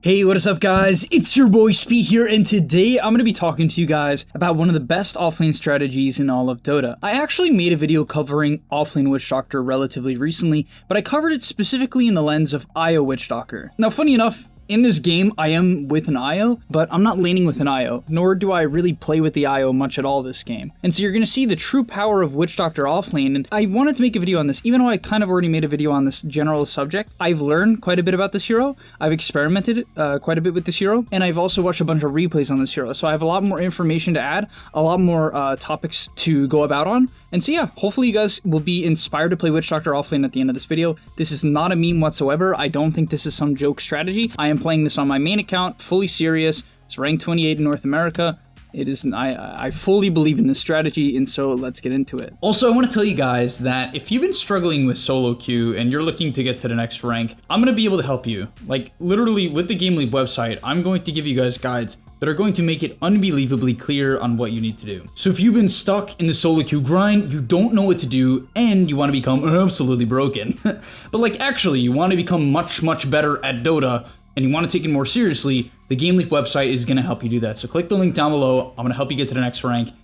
Hey, what is up guys? It's your boy Speed here, and today I'm going to be talking to you guys about one of the best offlane strategies in all of Dota. I actually made a video covering offlane Witch Doctor relatively recently, but I covered it specifically in the lens of IO Witch Doctor. Now, funny enough, in this game, I am with an IO, but I'm not laning with an IO, nor do I really play with the IO much at all this game. And so you're going to see the true power of Witch Doctor offlane, and I wanted to make a video on this, even though I kind of already made a video on this general subject. I've learned quite a bit about this hero, I've experimented quite a bit with this hero, and I've also watched a bunch of replays on this hero, so I have a lot more information to add, a lot more topics to go about on. And so yeah, hopefully you guys will be inspired to play Witch Doctor offlane at the end of this video. This is not a meme whatsoever. I don't think this is some joke strategy. I am playing this on my main account, fully serious. It's ranked 28 in North America. It is, I fully believe in this strategy, and so let's get into it. Also, I want to tell you guys that if you've been struggling with solo queue and you're looking to get to the next rank, I'm going to be able to help you. Like, literally, with the gameleap website, I'm going to give you guys guides that are going to make it unbelievably clear on what you need to do. So if you've been stuck in the solo queue grind, you don't know what to do, and you want to become absolutely broken, but like actually you want to become much better at Dota, and you want to take it more seriously, the gameleap website is going to help you do that. So click the link down below. I'm going to help you get to the next rank, and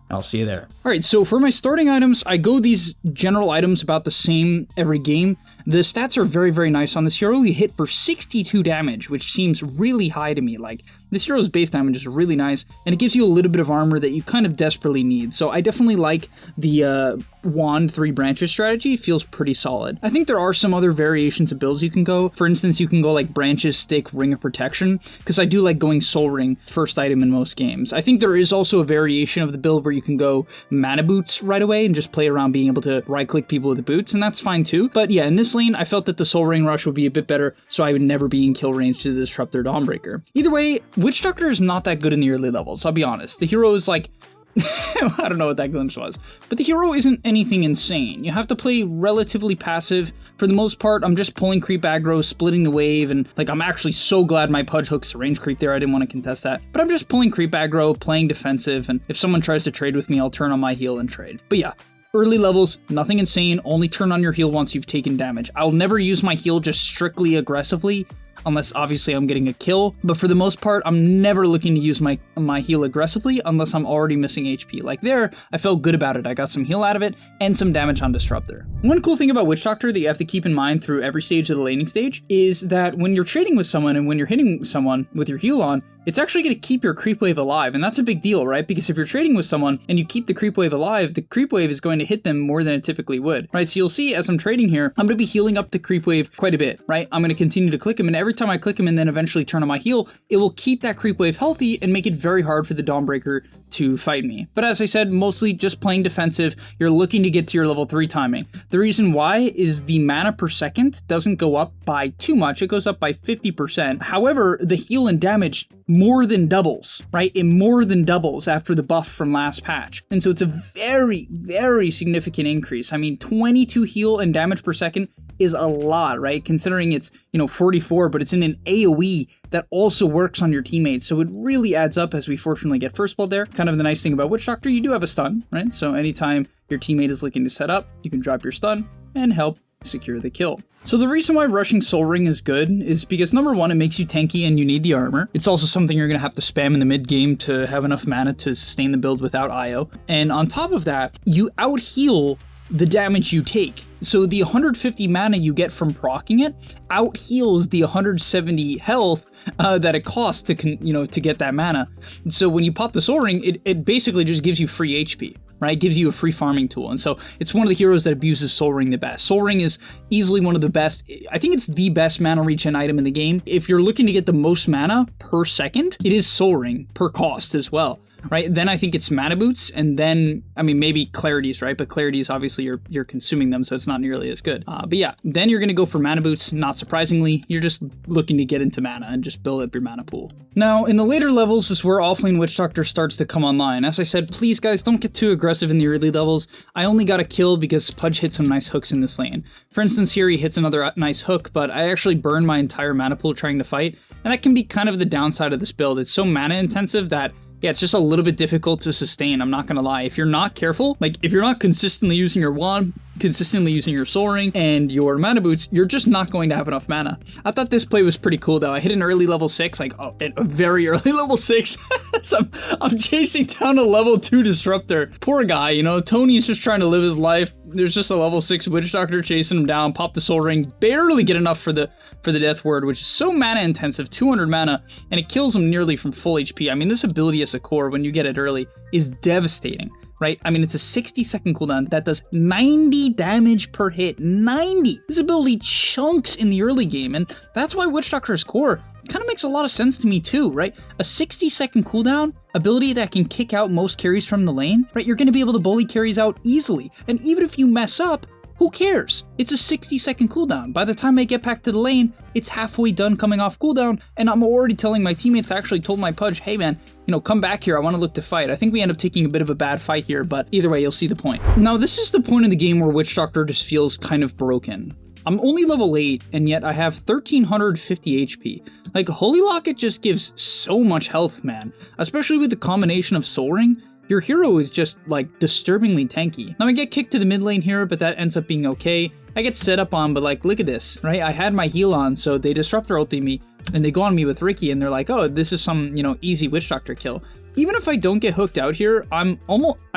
I'll see you there. All right, so for my starting items, I go these general items about the same every game. The stats are very nice on this hero. He hit for 62 damage, which seems really high to me. Like, this hero's base damage is really nice, and it gives you a little bit of armor that you kind of desperately need. So I definitely like the wand 3 branches strategy. It feels pretty solid. I think there are some other variations of builds you can go. For instance, you can go like branches, stick, ring of protection, because I do like going soul ring first item in most games. I think there is also a variation of the build where you can go mana boots right away and just play around being able to right click people with the boots, and that's fine too. But yeah, in this lane, I felt that the soul ring rush would be a bit better, so I would never be in kill range to disrupt their Dawnbreaker. Either way, Witch Doctor is not that good in the early levels, I'll be honest. The hero is like, I don't know what that glimpse was, but the hero isn't anything insane. You have to play relatively passive. For the most part, I'm just pulling creep aggro, splitting the wave, and like I'm actually so glad my Pudge hooks the range creep there. I didn't want to contest that, but I'm just pulling creep aggro, playing defensive, and if someone tries to trade with me, I'll turn on my heal and trade. But yeah, early levels, nothing insane, only turn on your heal once you've taken damage. I'll never use my heal just strictly aggressively, unless obviously I'm getting a kill, but for the most part, I'm never looking to use my heal aggressively unless I'm already missing HP. Like there, I felt good about it. I got some heal out of it and some damage on Disruptor. One cool thing about Witch Doctor that you have to keep in mind through every stage of the laning stage is that when you're trading with someone and when you're hitting someone with your heal on, it's actually going to keep your creep wave alive, and that's a big deal, right? Because if you're trading with someone and you keep the creep wave alive, the creep wave is going to hit them more than it typically would, right? So you'll see as I'm trading here, I'm going to be healing up the creep wave quite a bit, right? I'm going to continue to click him, and every time I click him and then eventually turn on my heal, it will keep that creep wave healthy and make it very hard for the Dawnbreaker to fight me. But as I said, mostly just playing defensive. You're looking to get to your level 3 timing. The reason why is the mana per second doesn't go up by too much. It goes up by 50%. However, the heal and damage more than doubles, right? It more than doubles after the buff from last patch. And so it's a very significant increase. I mean, 22 heal and damage per second is a lot, right? Considering it's, 44, but it's in an AoE that also works on your teammates. So it really adds up as we fortunately get first blood there. Kind of the nice thing about Witch Doctor, you do have a stun, right? So anytime your teammate is looking to set up, you can drop your stun and help secure the kill. So the reason why rushing Soul Ring is good is because number one, it makes you tanky and you need the armor. It's also something you're going to have to spam in the mid game to have enough mana to sustain the build without IO. And on top of that, you out heal the damage you take. So the 150 mana you get from proccing it out heals the 170 health that it costs to get that mana. So when you pop the Soul Ring, it basically just gives you free HP, right? It gives you a free farming tool. And so it's one of the heroes that abuses Soul Ring the best. Soul Ring is easily one of the best. I think it's the best mana regen item in the game. If you're looking to get the most mana per second, it is Soul Ring per cost as well. Right, then I think it's mana boots, and then, I mean, maybe clarities, right? But clarities, obviously, you're consuming them, so it's not nearly as good. But yeah, then you're going to go for mana boots, not surprisingly. You're just looking to get into mana and just build up your mana pool. Now, in the later levels is where offlane Witch Doctor starts to come online. As I said, please, guys, don't get too aggressive in the early levels. I only got a kill because Pudge hit some nice hooks in this lane. For instance, here he hits another nice hook, but I actually burned my entire mana pool trying to fight, and that can be kind of the downside of this build. It's so mana intensive that yeah, it's just a little bit difficult to sustain, I'm not gonna lie. If you're not careful, like if you're not consistently using your wand, consistently using your soul ring and your mana boots, you're just not going to have enough mana. I thought this play was pretty cool though. I hit an early level 6, like a very early level 6. So I'm chasing down a level 2 disruptor. Poor guy, you know, Tony's just trying to live his life. There's just a level 6 witch doctor chasing him down, pop the soul ring, barely get enough for the death word, which is so mana intensive, 200 mana, and it kills him nearly from full HP. I mean, this ability as a core, when you get it early, is devastating. Right? I mean, it's a 60-second cooldown that does 90 damage per hit. 90! This ability chunks in the early game, and that's why Witch Doctor's core kind of makes a lot of sense to me too, right? A 60-second cooldown ability that can kick out most carries from the lane, right? You're going to be able to bully carries out easily, and even if you mess up, who cares? It's a 60-second cooldown. By the time I get back to the lane, it's halfway done coming off cooldown, and I'm already telling my teammates, I actually told my Pudge, hey man, you know, come back here, I want to look to fight. I think we end up taking a bit of a bad fight here, but either way, you'll see the point. Now, this is the point of the game where Witch Doctor just feels kind of broken. I'm only level 8, and yet I have 1350 HP. Like, Holy Locket just gives so much health, man. Especially with the combination of Soul Ring. Your hero is just, like, disturbingly tanky. Now, I get kicked to the mid lane here, but that ends up being okay. I get set up on, but, like, look at this, right? I had my heal on, so they disruptor ulti me, and they go on me with Ricky, and they're like, oh, this is some, you know, easy Witch Doctor kill. Even if I don't get hooked out here, I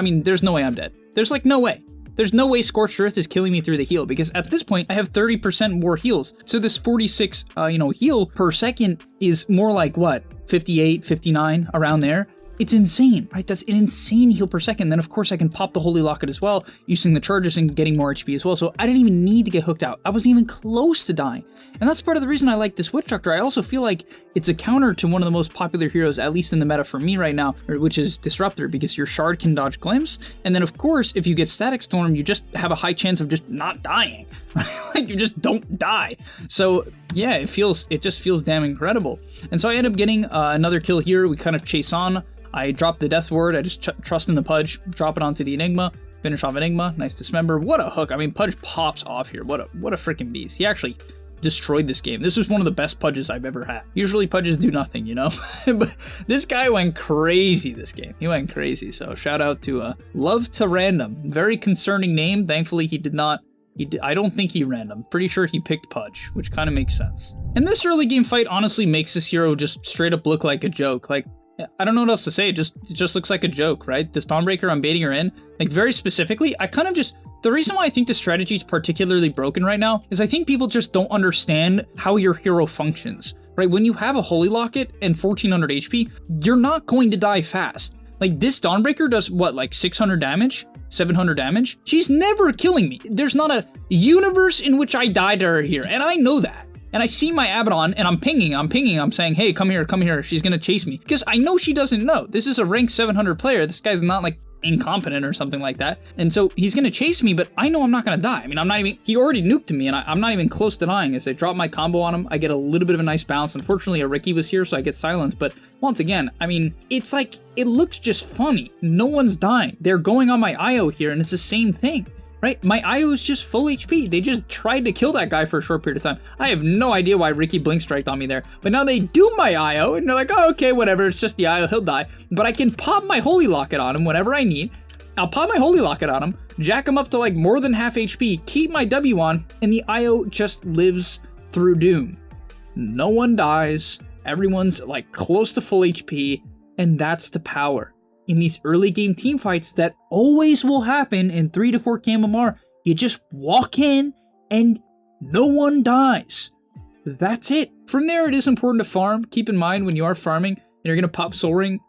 mean, there's no way I'm dead. There's, like, no way. There's no way Scorched Earth is killing me through the heal, because at this point, I have 30% more heals. So this 46, heal per second is more like, what, 58, 59, around there? It's insane, right? That's an insane heal per second. Then, of course, I can pop the Holy Locket as well, using the charges and getting more HP as well. So I didn't even need to get hooked out. I wasn't even close to dying. And that's part of the reason I like this Witch Doctor. I also feel like it's a counter to one of the most popular heroes, at least in the meta for me right now, which is Disruptor, because your Shard can dodge Glimpse. And then, of course, if you get Static Storm, you just have a high chance of just not dying. Like, you just don't die. So yeah, it just feels damn incredible. And so I end up getting another kill here. We kind of chase on. I drop the death word, I just trust in the Pudge, drop it onto the Enigma, finish off Enigma, nice dismember. What a hook. I mean, Pudge pops off here. What a freaking beast. He actually destroyed this game. This was one of the best Pudges I've ever had. Usually Pudges do nothing, you know? But this guy went crazy this game. He went crazy. So shout out to Love to Random. Very concerning name. Thankfully he did not. I don't think he random. Pretty sure he picked Pudge, which kind of makes sense. And this early game fight honestly makes this hero just straight up look like a joke. Like, I don't know what else to say. It just looks like a joke, right? This Dawnbreaker, I'm baiting her in. Like, very specifically, the reason why I think this strategy is particularly broken right now is I think people just don't understand how your hero functions, right? When you have a Holy Locket and 1400 HP, you're not going to die fast. Like, this Dawnbreaker does what, like 600 damage? 700 damage? She's never killing me. There's not a universe in which I die to her here, and I know that. And I see my Abaddon, and I'm pinging, I'm saying, hey, come here, she's gonna chase me. Because I know she doesn't know. This is a rank 700 player, this guy's not like incompetent or something like that. And so he's gonna chase me, but I know I'm not gonna die. I mean, he already nuked me, and I'm not even close to dying. As I drop my combo on him, I get a little bit of a nice bounce. Unfortunately, a Ricky was here, so I get silenced. But once again, I mean, it's like, it looks just funny. No one's dying. They're going on my IO here, and it's the same thing. Right? My IO is just full HP. They just tried to kill that guy for a short period of time. I have no idea why Ricky blink striked on me there. But now they do my IO, and they're like, oh, okay, whatever, it's just the IO, he'll die. But I can pop my Holy Locket on him whenever I need. I'll pop my Holy Locket on him, jack him up to like more than half HP, keep my W on, and the IO just lives through Doom. No one dies. Everyone's like close to full HP, and that's the power. In these early game team fights that always will happen in 3 to 4 KMMR, you just walk in and no one dies. That's it. From there, it is important to farm. Keep in mind when you are farming and you're going to pop Soul Ring,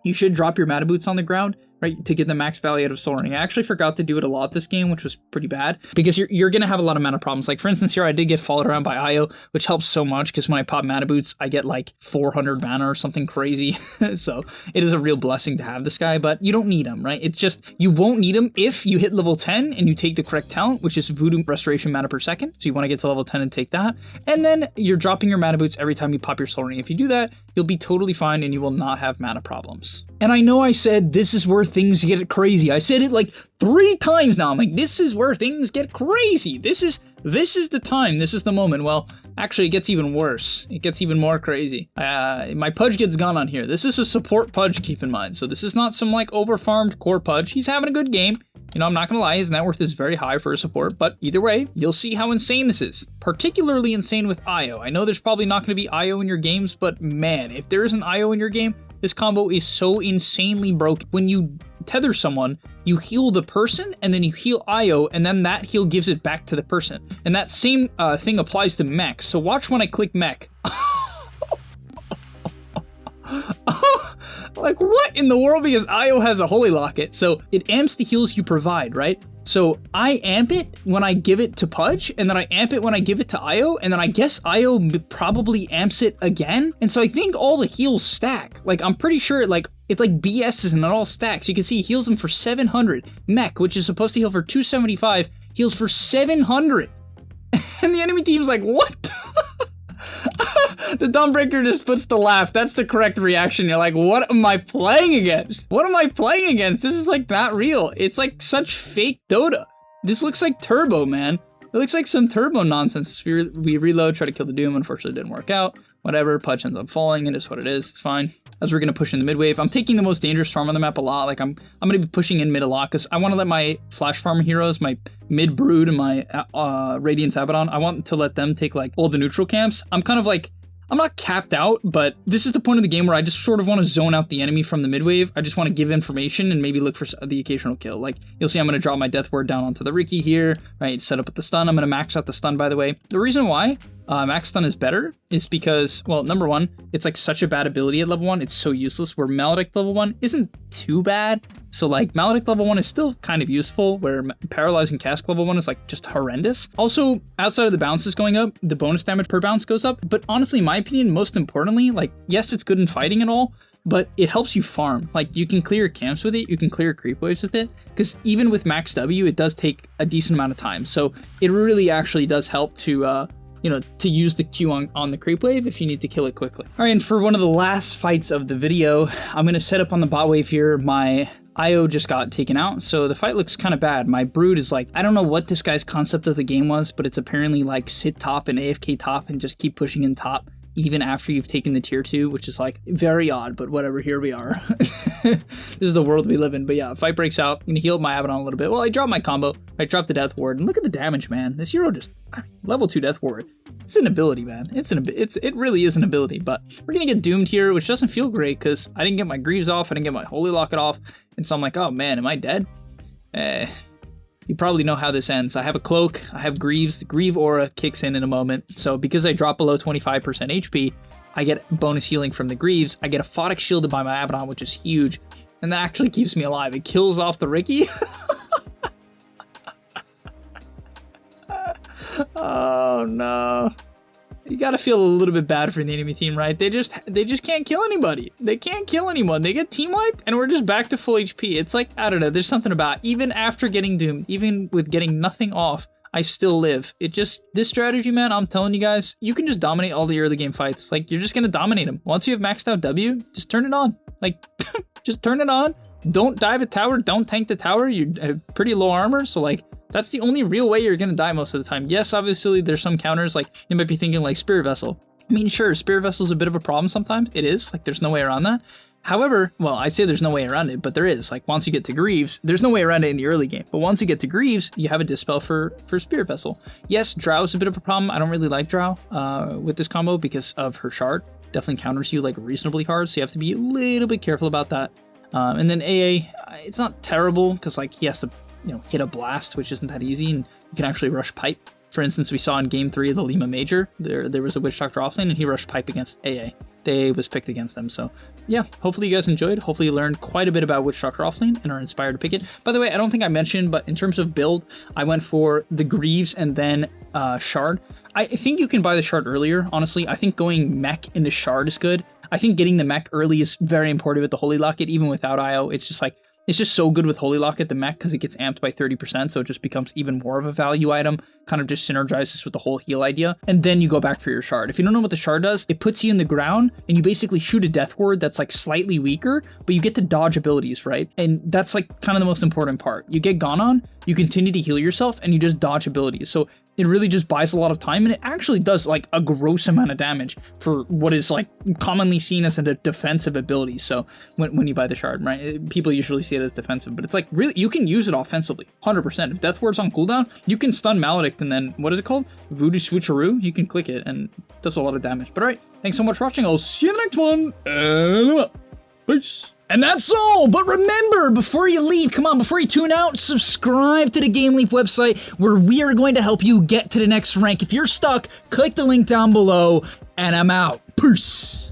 you should drop your mana boots on the ground, right, to get the max value out of Soul Ring. I actually forgot to do it a lot this game, which was pretty bad, because you're going to have a lot of mana problems. Like, for instance, here I did get followed around by IO, which helps so much, because when I pop mana boots, I get like 400 mana or something crazy. So it is a real blessing to have this guy, but you don't need him, right? It's just, you won't need him if you hit level 10 and you take the correct talent, which is Voodoo Restoration mana per second. So you want to get to level 10 and take that. And then you're dropping your mana boots every time you pop your Soul Ring. If you do that, you'll be totally fine and you will not have mana problems. And I know I said this is where things get crazy. I said it like 3 times now. I'm like, this is where things get crazy. This is the time. This is the moment. Well, actually, it gets even worse. It gets even more crazy. My Pudge gets gone on here. This is a support Pudge, keep in mind. So this is not some like over-farmed core Pudge. He's having a good game. You know, I'm not gonna lie, his net worth is very high for a support, but either way, you'll see how insane this is. Particularly insane with IO. I know there's probably not gonna be IO in your games, but man, if there is an IO in your game, this combo is so insanely broken. When you tether someone, you heal the person, and then you heal IO, and then that heal gives it back to the person. And that same thing applies to mech. So watch when I click mech. Like, what in the world? Because IO has a holy locket, so it amps the heals you provide, right? So I amp it when I give it to Pudge, and then I amp it when I give it to IO, and then I guess IO probably amps it again. And so I think all the heals stack. Like, I'm pretty sure it's like BS's and it all stacks. You can see he heals him for 700. Mech, which is supposed to heal for 275, heals for 700. And the enemy team's like, what? The Dawnbreaker just puts the laugh. That's the correct reaction. You're like, what am I playing against? What am I playing against? This is like not real. It's like such fake Dota. This looks like Turbo, man. It looks like some Turbo nonsense. We reload, try to kill the Doom. Unfortunately, it didn't work out. Whatever, Pudge ends up falling. It is what it is. It's fine. As we're gonna push in the mid wave, I'm taking the most dangerous farm on the map a lot. Like I'm gonna be pushing in mid a lot because I want to let my flash farm heroes, my mid brood and my Radiance Abaddon, I want to let them take like all the neutral camps. I'm kind of like, I'm not capped out, but this is the point of the game where I just sort of want to zone out the enemy from the mid wave. I just want to give information and maybe look for the occasional kill. Like, you'll see I'm going to drop my death ward down onto the Riki here, right? Set up with the stun. I'm going to max out the stun, by the way. The reason why max stun is better is because, well, number one, it's like such a bad ability at level 1. It's so useless, where Maledict level 1 isn't too bad. So like Maledict level 1 is still kind of useful, where Paralyzing Cask level 1 is like just horrendous. Also, outside of the bounces going up, the bonus damage per bounce goes up. But honestly, in my opinion, most importantly, like, yes, it's good in fighting and all, but it helps you farm. Like, you can clear camps with it, you can clear creep waves with it, because even with max W, it does take a decent amount of time. So it really actually does help to, you know, to use the Q on the creep wave if you need to kill it quickly. All right, and for one of the last fights of the video, I'm gonna set up on the bot wave here. My IO just got taken out, so the fight looks kind of bad. My brood is like, I don't know what this guy's concept of the game was, but it's apparently like sit top and AFK top and just keep pushing in top even after you've taken the tier 2, which is like very odd, but whatever, here we are. This is the world we live in. But yeah, fight breaks out. I'm gonna heal my Abaddon a little bit. Well, I dropped my combo. I dropped the death ward, and look at the damage, man. This hero just, level 2 death ward. It's an ability, man. It really is an ability, but we're gonna get doomed here, which doesn't feel great because I didn't get my greaves off, I didn't get my holy locket off, and so I'm like, oh man, am I dead? You probably know how this ends. I have a cloak, I have greaves, the greave aura kicks in a moment, so because I drop below 25% HP, I get bonus healing from the greaves, I get a photic shielded by my Abaddon, which is huge, and that actually keeps me alive. It kills off the Riki. Oh no. You gotta feel a little bit bad for the enemy team, right? They just can't kill anybody. They can't kill anyone. They get team wiped and we're just back to full HP. It's like, I don't know, there's something about, even after getting doomed, even with getting nothing off, I still live. This strategy, man, I'm telling you guys, you can just dominate all the early game fights. Like, you're just gonna dominate them. Once you have maxed out W, just turn it on. Like, just turn it on. Don't dive a tower, don't tank the tower. You have pretty low armor, so like, that's the only real way you're gonna die most of the time. Yes, obviously there's some counters, like you might be thinking like Spirit Vessel. I mean, sure, Spirit Vessel's a bit of a problem sometimes. It is, like there's no way around that. However, well, I say there's no way around it, but there is. Like once you get to Greaves, there's no way around it in the early game. But once you get to Greaves, you have a Dispel for Spirit Vessel. Yes, Drow is a bit of a problem. I don't really like Drow with this combo because of her shard. Definitely counters you like reasonably hard, so you have to be a little bit careful about that. And then AA, it's not terrible because like he has to, you know, hit a blast, which isn't that easy, and you can actually rush pipe. For instance, we saw in game 3 of the Lima Major, there was a Witch Doctor offlane, and he rushed pipe against AA. They was picked against them, so yeah, hopefully you guys enjoyed. Hopefully you learned quite a bit about Witch Doctor offlane and are inspired to pick it. By the way, I don't think I mentioned, but in terms of build, I went for the Greaves and then Shard. I think you can buy the Shard earlier, honestly. I think going mech into Shard is good. I think getting the mech early is very important with the Holy Locket, even without IO. It's just like, it's just so good with Holy Locket, the mech, because it gets amped by 30%, so it just becomes even more of a value item, kind of just synergizes with the whole heal idea, and then you go back for your Shard. If you don't know what the Shard does, it puts you in the ground, and you basically shoot a Death Ward that's like slightly weaker, but you get to dodge abilities, right? And that's like kind of the most important part. You get gone on, you continue to heal yourself, and you just dodge abilities. So It really just buys a lot of time, and it actually does like a gross amount of damage for what is like commonly seen as a defensive ability. So when you buy the shard, right, people usually see it as defensive, but it's like really you can use it offensively, 100%. If Death Ward's on cooldown, you can stun Maledict, and then what is it called? Voodoo Switcheroo. You can click it, and it does a lot of damage. But all right, thanks so much for watching. I'll see you in the next one. And peace. And that's all, but remember, before you leave, come on, before you tune out, subscribe to the gameleap website where we are going to help you get to the next rank. If you're stuck, click the link down below, and I'm out. Peace.